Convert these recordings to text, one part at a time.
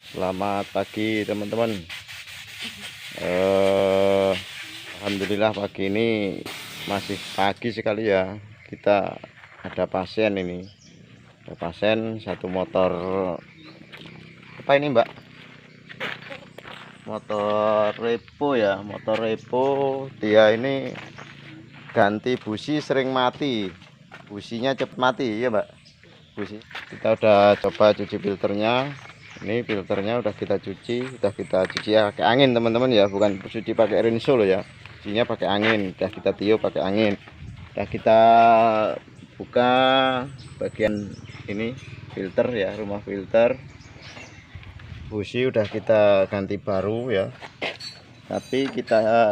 Selamat pagi teman-teman. Alhamdulillah pagi ini masih pagi sekali ya. Kita ada pasien ini. Ada pasien satu motor. Apa ini Mbak? Motor repo ya. Motor repo. Dia ini ganti busi sering mati. Businya cepat mati ya Mbak. Busi. Kita udah coba cuci filternya. Ini filternya udah kita cuci ya pakai angin teman-teman ya, bukan cuci pakai rinso loh ya. Cucinya pakai angin, udah kita tiup pakai angin. Udah kita buka bagian ini filter ya, rumah filter. Busi udah kita ganti baru ya. Tapi kita ya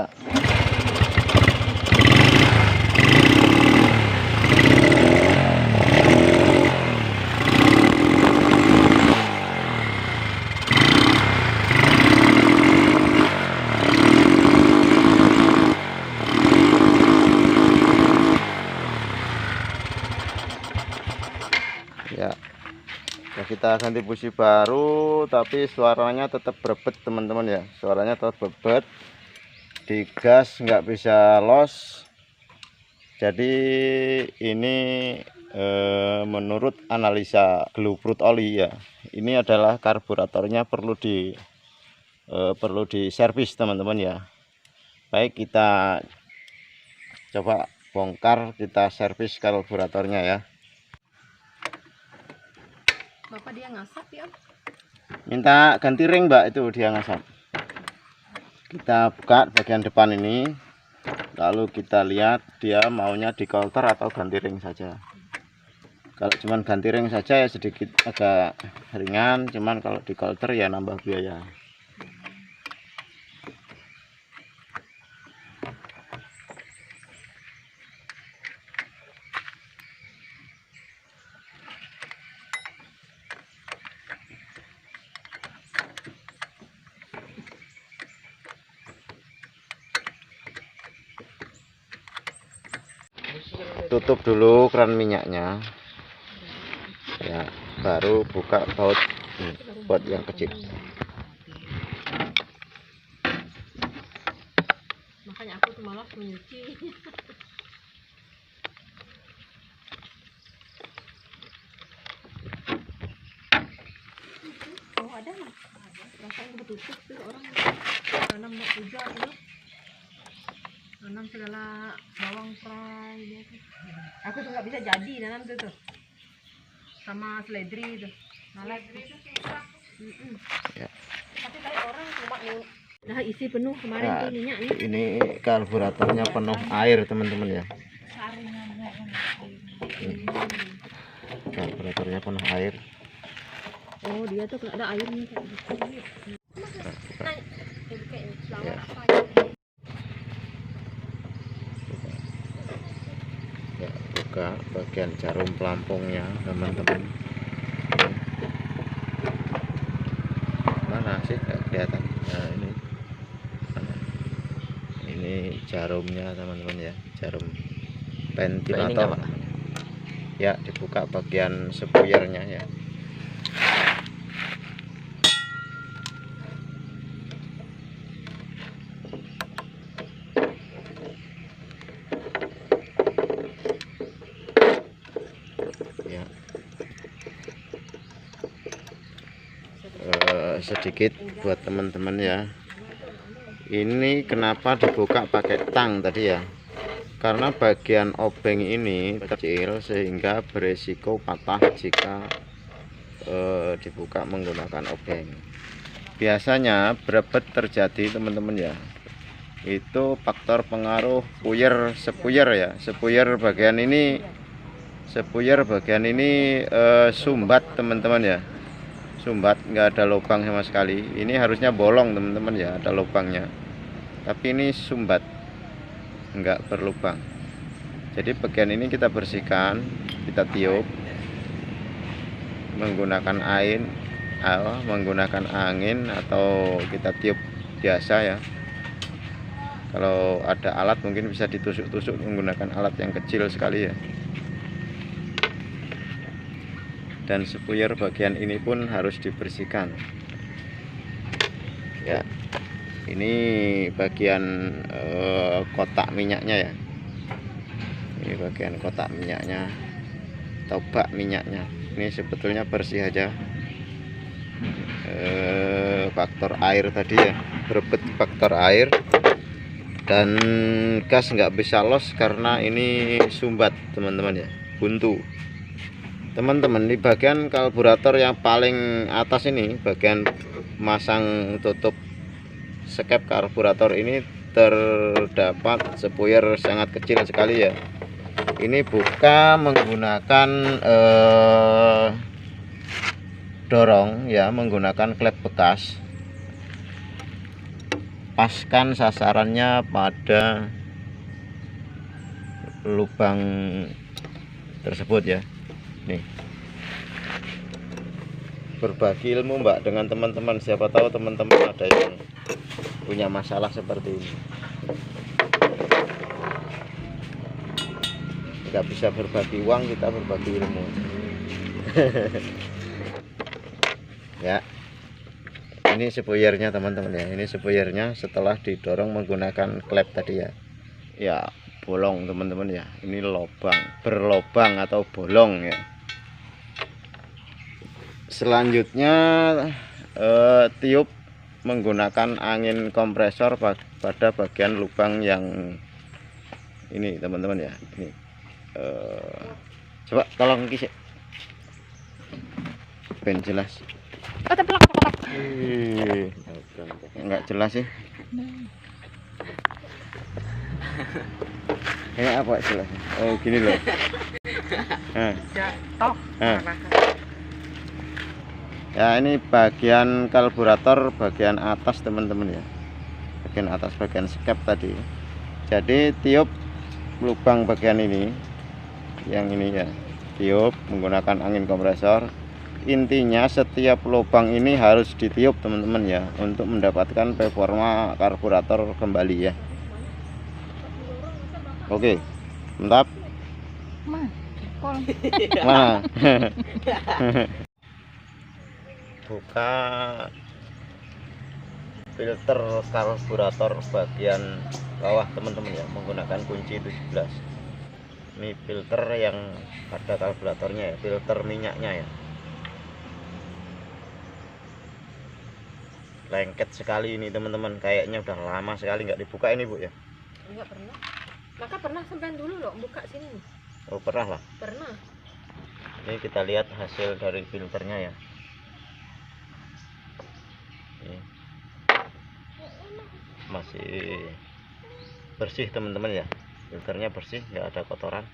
kita ganti busi baru, tapi suaranya tetap berbet teman-teman ya. Suaranya tetap berbet, digas nggak bisa los. Jadi ini menurut analisa Glue-Proof oli ya, ini adalah karburatornya perlu diservis teman-teman ya. Baik, kita coba bongkar, kita servis karburatornya ya. Bapak dia ngasap ya. Minta ganti ring Mbak, itu dia ngasap. Kita buka bagian depan ini, lalu kita lihat dia maunya di coulter atau ganti ring saja. Kalau cuman ganti ring saja ya sedikit agak ringan, cuman kalau di coulter ya nambah biaya. Tutup dulu keran minyaknya ya, baru buka baut buat yang kecil. Makanya aku tuh malas menyuci. Oh ada nih, rasanya udah tutup tuh orang tanam juga tuh, nanam segala bawang serai gitu. Aku tuh nggak bisa jadi nanam tuh sama seledri tuh, malas itu susah. Ya. Tapi kayak orang cuma nah isi penuh kemarin Nah, tuh minyaknya. ini karburatornya penuh air teman-teman ya. Karburatornya penuh air. Oh dia tuh ada airnya kayak gitu. Ya. Ya, buka bagian jarum pelampungnya teman-teman. Mana sih nggak kelihatan? Nah ini jarumnya teman-teman ya, jarum ventilator. Ya, dibuka bagian spuyernya ya. Ya. Sedikit buat teman-teman ya. Ini kenapa dibuka pakai tang tadi ya? Karena bagian obeng ini kecil sehingga beresiko patah jika dibuka menggunakan obeng. Biasanya berebet terjadi teman-teman ya, itu faktor pengaruh sepuyer ya. Sepuyer bagian ini sumbat teman-teman ya, sumbat, nggak ada lubang sama sekali. Ini harusnya bolong teman-teman ya, ada lubangnya, tapi ini sumbat, nggak berlubang. Jadi bagian ini kita bersihkan, kita tiup menggunakan angin atau kita tiup biasa ya. Kalau ada alat mungkin bisa ditusuk-tusuk menggunakan alat yang kecil sekali ya. Dan spuyer bagian ini pun harus dibersihkan. Ya, ini bagian kotak minyaknya ya. Ini bagian kotak minyaknya atau bak minyaknya. Ini sebetulnya bersih aja. Faktor air tadi ya, berebut faktor air, dan gas nggak bisa los karena ini sumbat teman-teman ya, buntu. Teman-teman, di bagian karburator yang paling atas ini, bagian masang tutup skep karburator ini terdapat spuyer sangat kecil sekali ya. Ini buka menggunakan dorong ya, menggunakan klep bekas. Paskan sasarannya pada lubang tersebut ya. Nih, berbagi ilmu Mbak dengan teman-teman, siapa tahu teman-teman ada yang punya masalah seperti ini. Nggak bisa berbagi uang, kita berbagi ilmu. Ya, ini spuyernya teman-teman ya, ini spuyernya setelah didorong menggunakan klep tadi ya. Ya, bolong teman-teman ya, ini lubang, berlobang atau bolong ya. Selanjutnya tiup menggunakan angin kompresor pada bagian lubang yang ini teman-teman ya. Ini coba tolong kisah ben jelas. Enggak jelas sih. Ini apa jelas? Oh gini loh. Ya, ini bagian karburator bagian atas teman-teman ya, bagian atas, bagian skep tadi. Jadi tiup lubang bagian ini, yang ini ya, tiup menggunakan angin kompresor. Intinya setiap lubang ini harus ditiup teman-teman ya, untuk mendapatkan performa karburator kembali ya. Oke, mantap. Mana? Buka filter karburator bagian bawah teman-teman ya, menggunakan kunci 17. Ini filter yang pada karburatornya ya, filter minyaknya ya. Lengket sekali ini teman-teman, kayaknya udah lama sekali nggak dibuka ini Bu ya. Enggak pernah. Maka pernah sampai dulu loh buka sini. Oh pernah lah. Pernah. Ini kita lihat hasil dari filternya ya. Ini masih bersih teman-teman ya, filternya bersih, nggak ada kotoran.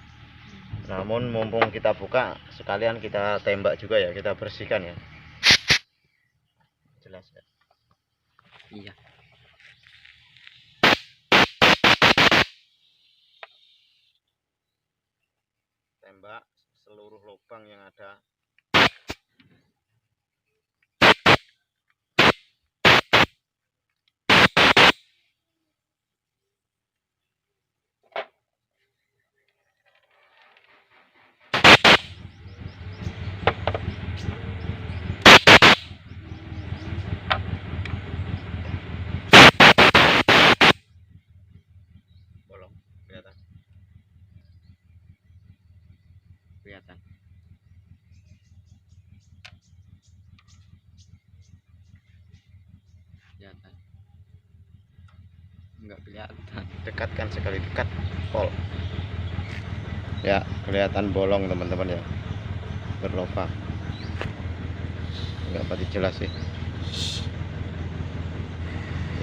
Namun mumpung kita buka, sekalian kita tembak juga ya, kita bersihkan ya. Jelas ya. Iya. Tembak seluruh lubang yang ada. Bolong, kelihatan. Kelihatan. Kelihatan. Enggak kelihatan. Dekatkan sekali, dekat pol. Ya, kelihatan bolong teman-teman ya. Berlubang. Enggak pasti jelas sih.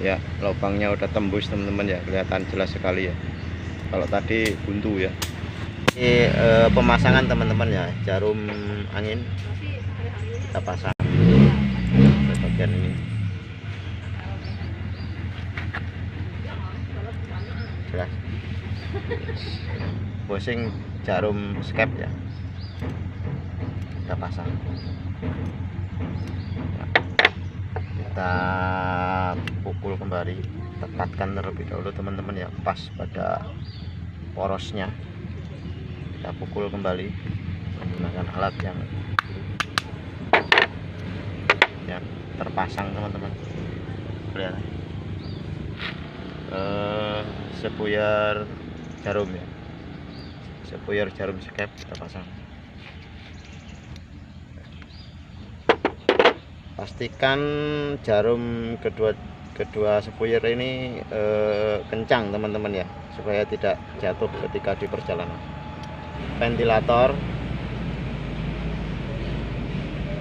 Ya, lubangnya udah tembus teman-teman ya, kelihatan jelas sekali ya. Kalau tadi buntu ya. Ini pemasangan teman-teman ya, jarum angin kita pasang ke bagian ini. Jelas. Pusing jarum skep ya, kita pasang. Kita pukul kembali, tekatkan terlebih dahulu teman-teman ya, pas pada porosnya. Kita pukul kembali menggunakan alat yang terpasang teman-teman. kelihatan. Sepuyer jarum ya, sepuyer jarum skep kita pasang. Pastikan jarum kedua sepuyer ini kencang teman-teman ya, supaya tidak jatuh ketika di perjalanan. Ventilator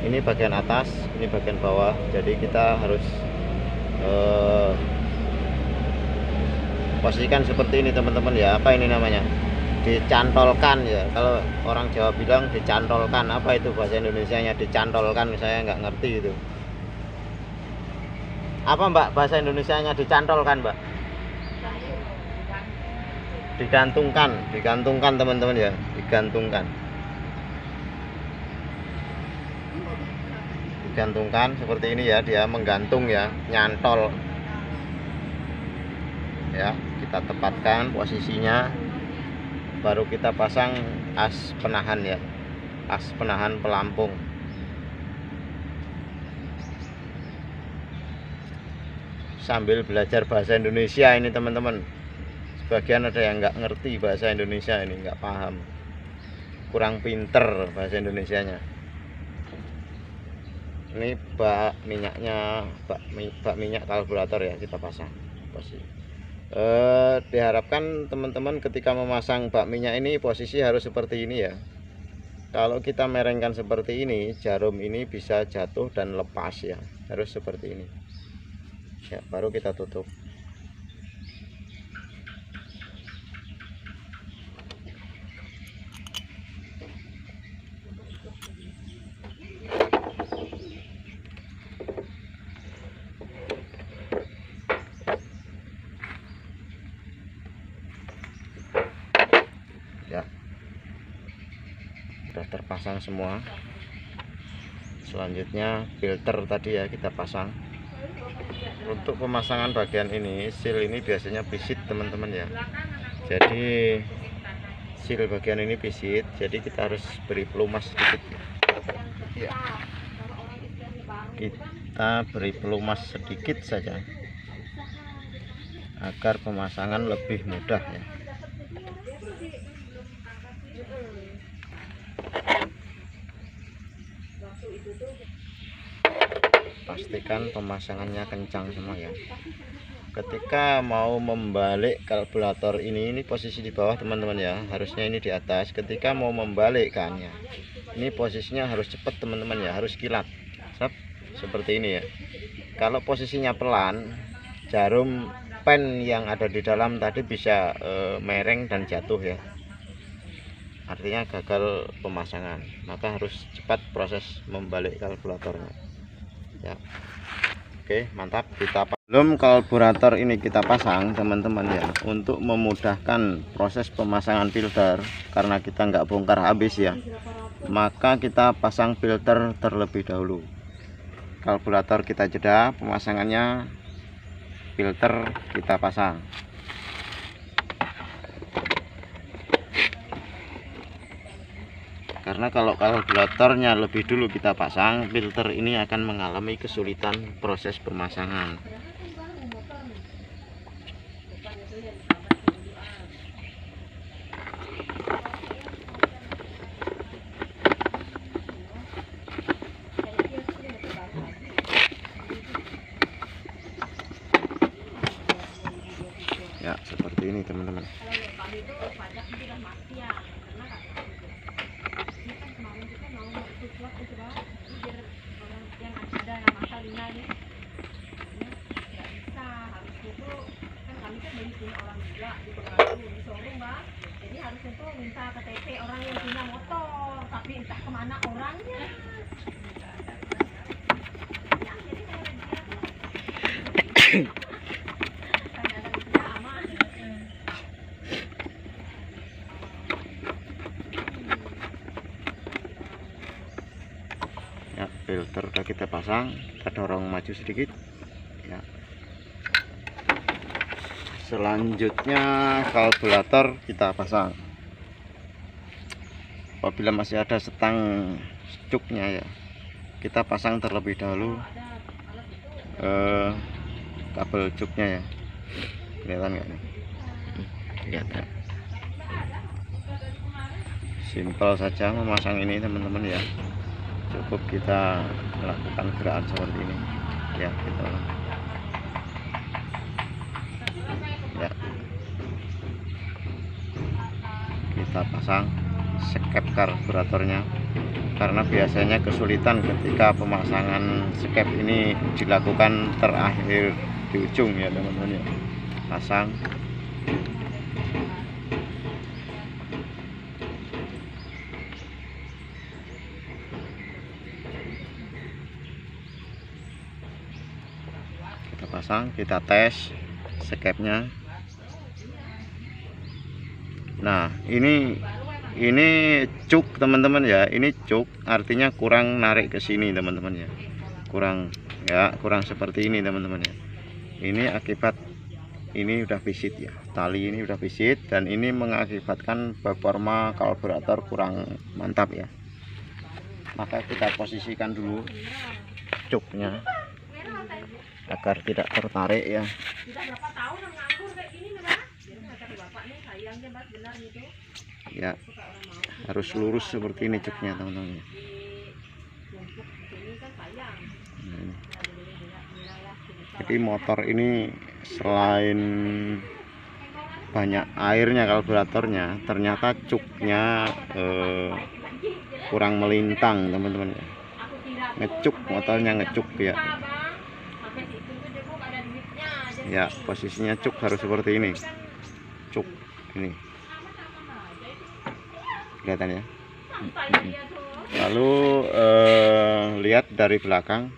ini bagian atas, ini bagian bawah, jadi kita harus posisikan seperti ini teman-teman ya. Apa ini namanya? Dicantolkan ya, kalau orang Jawa bilang dicantolkan. Apa itu bahasa Indonesianya dicantolkan? Saya nggak ngerti itu. Apa Mbak bahasa Indonesianya dicantolkan, Mbak? Digantungkan teman-teman ya, digantungkan seperti ini ya, dia menggantung ya, nyantol ya. Kita tepatkan posisinya, baru kita pasang as penahan ya, as penahan pelampung. Sambil belajar bahasa Indonesia ini teman-teman, sebagian ada yang nggak ngerti bahasa Indonesia ini, nggak paham, kurang pinter bahasa Indonesianya. Ini bak minyaknya, bak minyak karburator ya, kita pasang posisi. Diharapkan teman-teman ketika memasang bak minyak ini posisi harus seperti ini ya. Kalau kita merengkan seperti ini, jarum ini bisa jatuh dan lepas ya, harus seperti ini ya, baru kita tutup. Ya, sudah terpasang semua. Selanjutnya filter tadi ya kita pasang. Untuk pemasangan bagian ini, seal ini biasanya pisit teman-teman ya, jadi seal bagian ini pisit, jadi kita harus beri pelumas sedikit ya. Kita beri pelumas sedikit saja agar pemasangan lebih mudah ya. Pastikan pemasangannya kencang semua ya. Ketika mau membalik karburator ini posisi di bawah teman-teman ya, harusnya ini di atas. Ketika mau membalikkannya, ini posisinya harus cepat teman-teman ya, harus kilat. Seperti ini ya. Kalau posisinya pelan, jarum pen yang ada di dalam tadi bisa mereng dan jatuh ya, artinya gagal pemasangan. Maka harus cepat proses membalik karburatornya ya. Oke, mantap. Kita belum karburator ini kita pasang teman-teman ya, untuk memudahkan proses pemasangan filter, karena kita nggak bongkar habis ya, maka kita pasang filter terlebih dahulu. Karburator kita jeda pemasangannya, filter kita pasang. Karena kalau karburatornya lebih dulu kita pasang, filter ini akan mengalami kesulitan proses pemasangan. Ya, seperti ini teman-teman. Jadi harusnya tuh minta KTP orang yang punya motor, tapi entah kemana orangnya. Ya, filter udah kita pasang, kita dorong maju sedikit ya. Selanjutnya karburator kita pasang. Apabila masih ada setang cuknya ya, kita pasang terlebih dahulu kabel cuknya ya. Kelihatan nggak nih? Kelihatan. Simpel saja memasang ini teman-teman ya. Cukup kita melakukan gerakan seperti ini ya, kita ya, kita pasang skep karburatornya, karena biasanya kesulitan ketika pemasangan skep ini dilakukan terakhir di ujung ya teman-teman ya. Pasang, kita pasang, kita tes skepnya. Nah ini cuk teman-teman ya, ini cuk artinya kurang narik ke sini teman-teman ya, kurang seperti ini teman-teman ya. Ini akibat ini udah pisit ya, tali ini udah pisit, dan ini mengakibatkan performa karburator kurang mantap ya. Maka kita posisikan dulu cuknya agar tidak tertarik ya. Ya, harus lurus seperti ini cuknya teman-teman. Jadi motor ini selain banyak airnya karburatornya, ternyata cuknya kurang melintang teman-teman ya. Ngecuk, motornya ngecuk ya. Ya, posisinya cuk harus seperti ini. Cuk ini. Kelihatan ya. Lalu lihat dari belakang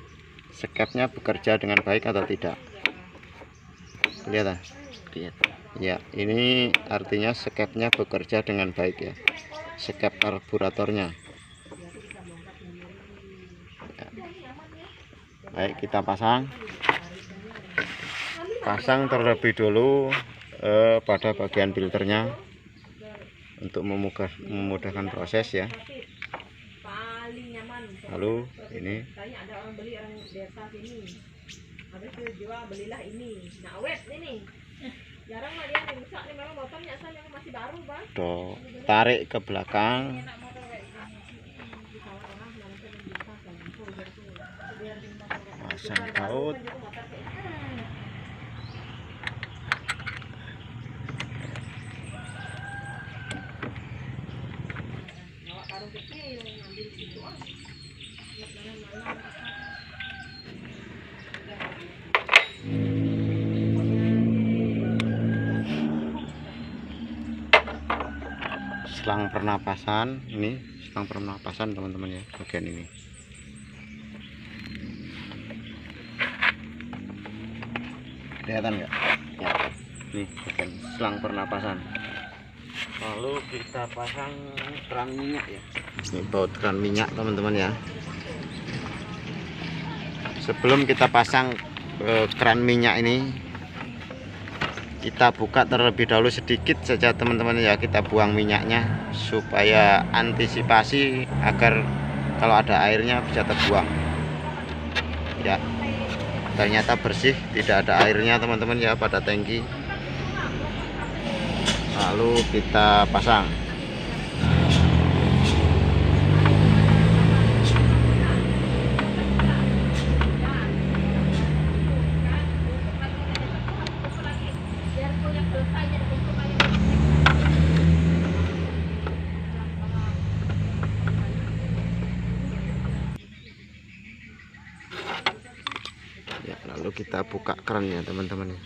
skepnya bekerja dengan baik atau tidak. Kelihatan? Kelihatan. Ya, ini artinya skepnya bekerja dengan baik ya. Skep karburatornya. Ya. Baik, kita pasang. Pasang terlebih dulu pada bagian filternya untuk memudahkan proses ya. Lalu ini tarik ke belakang. Pasang baut. Selang pernapasan, ini selang pernapasan teman-teman ya, bagian ini. Kelihatan nggak? Ya, nih bagian selang pernapasan. Lalu kita pasang keran minyak ya. Ini baut keran minyak teman-teman ya. Sebelum kita pasang keran minyak ini, kita buka terlebih dahulu sedikit saja teman-teman ya. Kita buang minyaknya supaya antisipasi agar kalau ada airnya bisa terbuang ya. Ternyata bersih, tidak ada airnya teman-teman ya pada tangki. Lalu kita pasang. Ya, lalu kita buka kerannya teman-teman.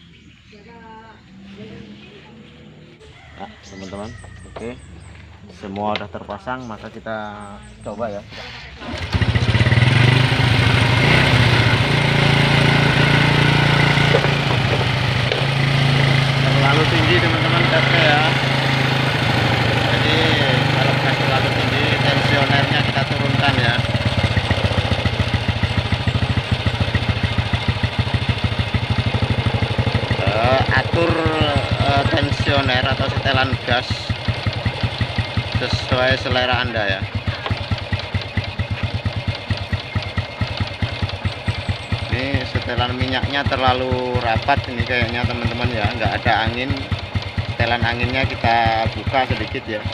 Nah, teman-teman, oke, semua udah terpasang, maka kita coba ya. Terlalu tinggi teman-teman gasnya ya. Jadi kalau gas terlalu tinggi, tensionernya kita turunkan ya. Atur tensioner atau setelan gas sesuai selera Anda ya. Ini setelan minyaknya terlalu rapat ini kayaknya teman-teman ya, nggak ada angin. Setelan anginnya kita buka sedikit ya.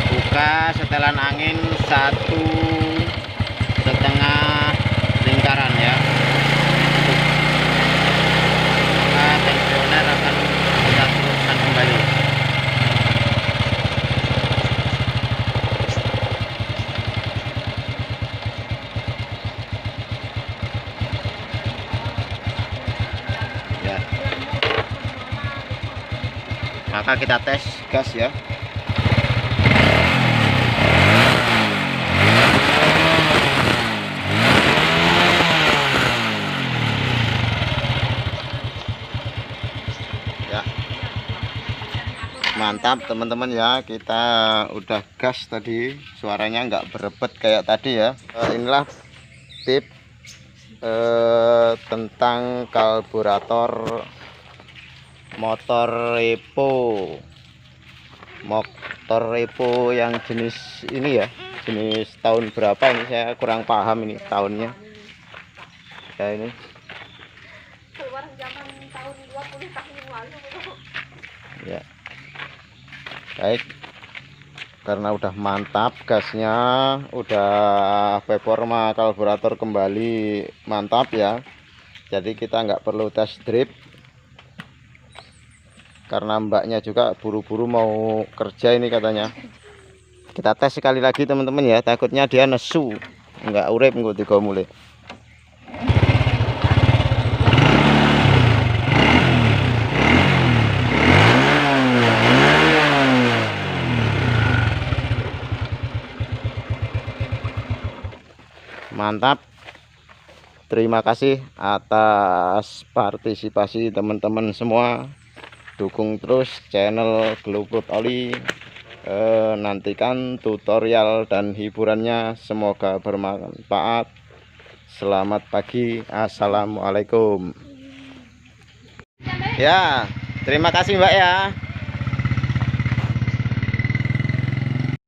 Buka setelan angin 1,5 lingkaran ya. Maka tensioner akan kita turunkan kembali. Ya. Maka kita tes gas ya. Ya, mantap teman-teman ya, kita udah gas tadi, suaranya nggak berebet kayak tadi ya. Inilah tip tentang karburator motor repo yang jenis ini ya, jenis tahun berapa ini saya kurang paham ini tahunnya ya. Ini keluar zaman tahun 20 tahun yang lalu ya, baik, karena udah mantap gasnya, udah performa karburator kembali mantap ya, jadi kita nggak perlu tes drip karena mbaknya juga buru-buru mau kerja ini katanya. Kita tes sekali lagi teman-teman ya, takutnya dia nesu nggak urip nggak tiga mulai. Mantap, terima kasih atas partisipasi teman-teman semua. Dukung terus channel Glowput Oli. Nantikan tutorial dan hiburannya, semoga bermanfaat. Selamat pagi, assalamualaikum. Ya, terima kasih mbak ya.